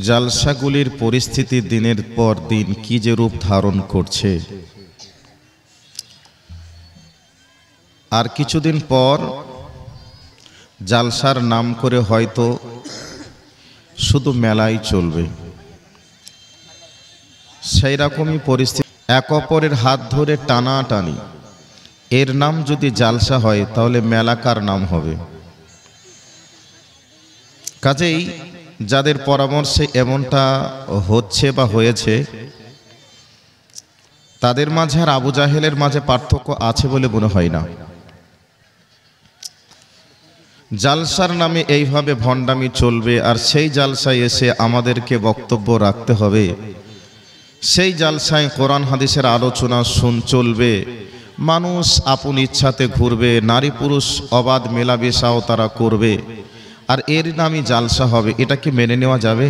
জালসাগুলির পরিস্থিতি দিনের পর দিন কি যে রূপ ধারণ করছে। আর কিছুদিন পর জালসার নাম করে হয়তো শুধু মেলাই চলবে, সেই রকমই পরিস্থিতি। এক অপরের হাত ধরে টানাটানি, এর নাম যদি জালসা হয় তাহলে মেলাকার নাম হবে। কাজেই যাদের পরামর্শে এমনটা হচ্ছে বা হয়েছে, তাদের মাঝে আর আবু জাহেলের মাঝে পার্থক্য আছে বলে মনে হয় না। জালসার নামে এইভাবে ভণ্ডামি চলবে, আর সেই জালসায় এসে আমাদেরকে বক্তব্য রাখতে হবে। সেই জালসায় কোরআন হাদিসের আলোচনা চলবে, মানুষ আপন ইচ্ছাতে ঘুরবে, নারী পুরুষ অবাধ মেলামেশাও তারা করবে, আর এর নামই জালসা হবে। এটা কি মেনে নেওয়া যাবে?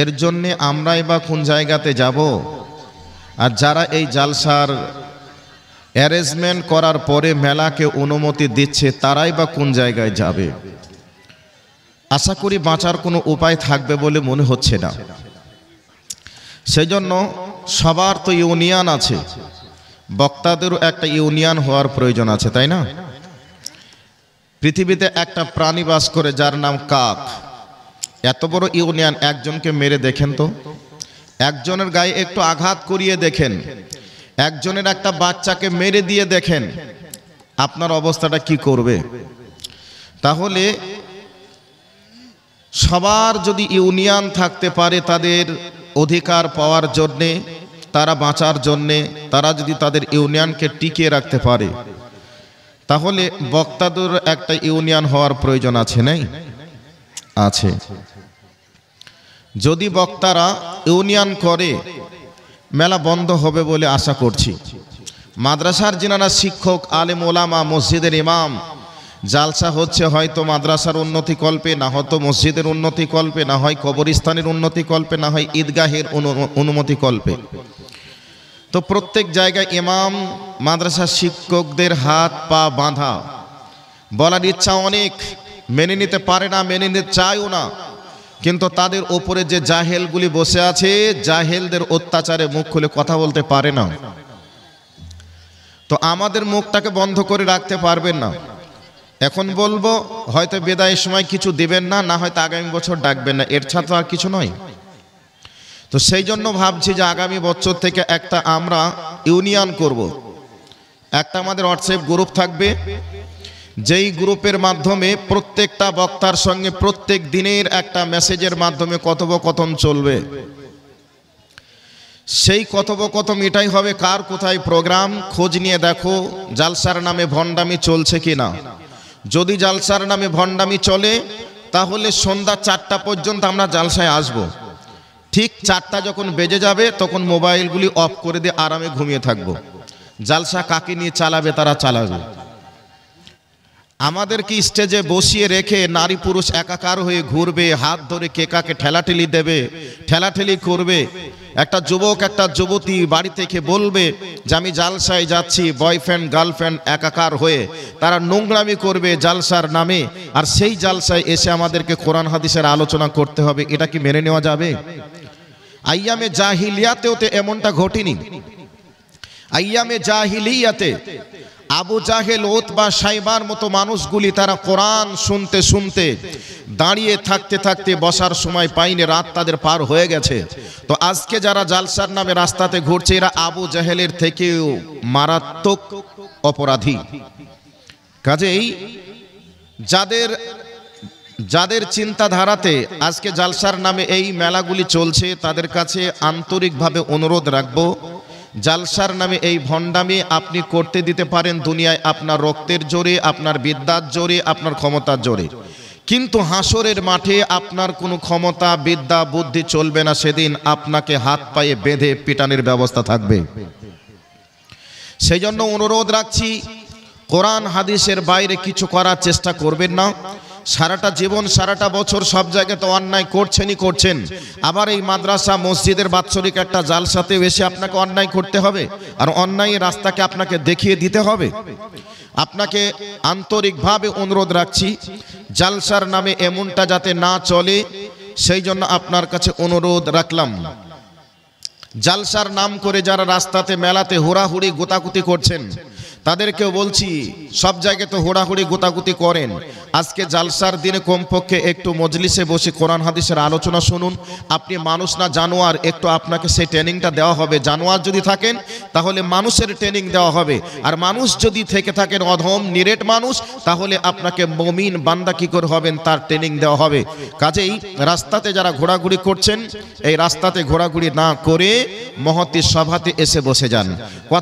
এর জন্যে আমরাই বা কোন জায়গাতে যাব? আর যারা এই জালসার অ্যারেঞ্জমেন্ট করার পরে মেলাকে অনুমতি দিচ্ছে, তারাই বা কোন জায়গায় যাবে? আশা করি বাঁচার কোনো উপায় থাকবে বলে মনে হচ্ছে না। সেই জন্য সবার তো ইউনিয়ন আছে, বক্তাদেরও একটা ইউনিয়ন হওয়ার প্রয়োজন আছে, তাই না? পৃথিবীতে একটা প্রাণী বাস করে যার নাম কাক। এত বড় ইউনিয়ন, একজনকে মেরে দেখেন তো, একজনের গায়ে একটু আঘাত করিয়ে দেখেন, একজনের একটা বাচ্চাকে মেরে দিয়ে দেখেন, আপনার অবস্থাটা কি করবে? তাহলে সবার যদি ইউনিয়ন থাকতে পারে তাদের অধিকার পাওয়ার জন্যে, তারা বাঁচার জন্যে, তারা যদি তাদের ইউনিয়নকে টিকিয়ে রাখতে পারে, তাহলে বক্তাদের একটা ইউনিয়ন হওয়ার প্রয়োজন আছে, নেই? আছে। যদি বক্তারা ইউনিয়ন করে, মেলা বন্ধ হবে বলে আশা করছি। মাদ্রাসার যিনারা শিক্ষক, আলেম ওলামা, মসজিদের ইমাম, জালসা হচ্ছে হয়তো মাদ্রাসার উন্নতি কল্পে, না হয়তো মসজিদের উন্নতি কল্পে, না হয় কবরস্থানের উন্নতি কল্পে, না হয় ঈদগাহের অনুমতি কল্পে। তো প্রত্যেক জায়গায় ইমাম, মাদ্রাসার শিক্ষকদের হাত পা বাঁধা, বলার ইচ্ছা অনেক, মেনে নিতে পারে না, মেনে নিতে চায়ও না, কিন্তু তাদের ওপরে যে জাহেলগুলি বসে আছে, জাহেলদের অত্যাচারে মুখ খুলে কথা বলতে পারে না। তো আমাদের মুখটাকে বন্ধ করে রাখতে পারবেন না। এখন বলবো, হয়তো বিদায়ের সময় কিছু দিবেন না, না হয়তো আগামী বছর ডাকবেন না, এর ছাড়া তো আর কিছু নয়। তো সেই জন্য ভাবছি যে আগামী বছর থেকে একটা আমরা ইউনিয়ন করব। একটা আমাদের হোয়াটসঅ্যাপ গ্রুপ থাকবে, যেই গ্রুপের মাধ্যমে প্রত্যেকটা বক্তার সঙ্গে প্রত্যেক দিনের একটা মেসেজের মাধ্যমে কথোপকথন চলবে। সেই কথোপকথন এটাই হবে, কার কোথায় প্রোগ্রাম, খোঁজ নিয়ে দেখো জালসার নামে ভণ্ডামি চলছে কিনা। যদি জালসার নামে ভণ্ডামি চলে, তাহলে সন্ধ্যা 4টা পর্যন্ত আমরা জালসায় আসব। ঠিক 4টা যখন বেজে যাবে, তখন মোবাইলগুলি অফ করে দিয়ে আরামে ঘুমিয়ে থাকব। জালসা কাকে নিয়ে চালাবে তারা চালাবে। আমাদেরকে স্টেজে বসিয়ে রেখে নারী পুরুষ একাকার হয়ে ঘুরবে, হাত ধরে কে কাকে ঠেলাঠেলি দেবে, ঠেলাঠেলি করবে। একটা যুবক একটা যুবতী বাড়ি থেকে বলবে যে আমি জালসায় যাচ্ছি, বয়ফ্রেন্ড গার্লফ্রেন্ড একাকার হয়ে তারা নোংরামি করবে জালসার নামে, আর সেই জালসায় এসে আমাদেরকে কোরআন হাদিসের আলোচনা করতে হবে। এটা কি মেনে নেওয়া যাবে? আইয়ামে জাহিলিয়াতেও তো এমনটা ঘটেনি। আইয়ামে জাহিলিয়াতে আবু জাহেল, উতবা, শাইবার মতো মানুষগুলি তারা কোরআন শুনতে শুনতে দাঁড়িয়ে থাকতে থাকতে বসার সময় পাইনি, রাত তাদের পার হয়ে গেছে। তো আজকে যারা জালসার নামে রাস্তাতে ঘুরছে, এরা আবু জাহেলের থেকেও মারাত্মক অপরাধী। কাজেই যাদের চিন্তাধারাতে আজকে জালসার নামে এই মেলাগুলি চলছে, তাদের কাছে আন্তরিকভাবে অনুরোধ রাখবো, জালসার নামে এই ভণ্ডামি আপনি করতে দিতে পারেন দুনিয়ায় আপনার রক্তের জোরে, আপনার বিদ্যার জোরে, আপনার ক্ষমতার জোরে, কিন্তু হাসরের মাঠে আপনার কোনো ক্ষমতা, বিদ্যা, বুদ্ধি চলবে না। সেদিন আপনাকে হাত পায়ে বেঁধে পিটানের ব্যবস্থা থাকবে। সেই জন্য অনুরোধ রাখছি, কোরআন হাদিসের বাইরে কিছু করার চেষ্টা করবেন না। সারাটা জীবন, সারাটা বছর সব জায়গায় তো অন্যায় করছেন, আবার এই মাদ্রাসা মসজিদের বাৎসরিক একটা জালসাতে এসে আপনাকে অন্যায় করতে হবে, আর অন্যায়ের রাস্তাকে আপনাকে দেখিয়ে দিতে হবে। আপনাকে আন্তরিকভাবে অনুরোধ রাখছি, জালসার নামে এমনটা যাতে না চলে, সেই জন্য আপনার কাছে অনুরোধ রাখলাম। জালসার নাম করে যারা রাস্তাতে মেলাতে হুড়াহুড়ি গোতাগুতি করছেন, তাদেরকেও বলছি, সব জায়গায় তো হুড়াহুড়ি গোতাগুতি করেন, আজকে জালসার দিনে কমপক্ষে একটু মজলিসে বসে কোরআন হাদিসের আলোচনা শুনুন। আপনি মানুষ না জানোয়ার, একটু আপনাকে সেই ট্রেনিংটা দেওয়া হবে। জানোয়ার যদি থাকেন তাহলে মানুষের ট্রেনিং দেওয়া হবে, আর মানুষ যদি থেকে থাকেন অধম নিরেট মানুষ, তাহলে আপনাকে মুমিন বান্দা কি করে হবেন তার ট্রেনিং দেওয়া হবে। কাজেই রাস্তাতে যারা ঘোরাঘুরি করছেন, এই রাস্তাতে ঘোরাঘুরি না করে মহতি সভাতে এসে বসে যান। কথা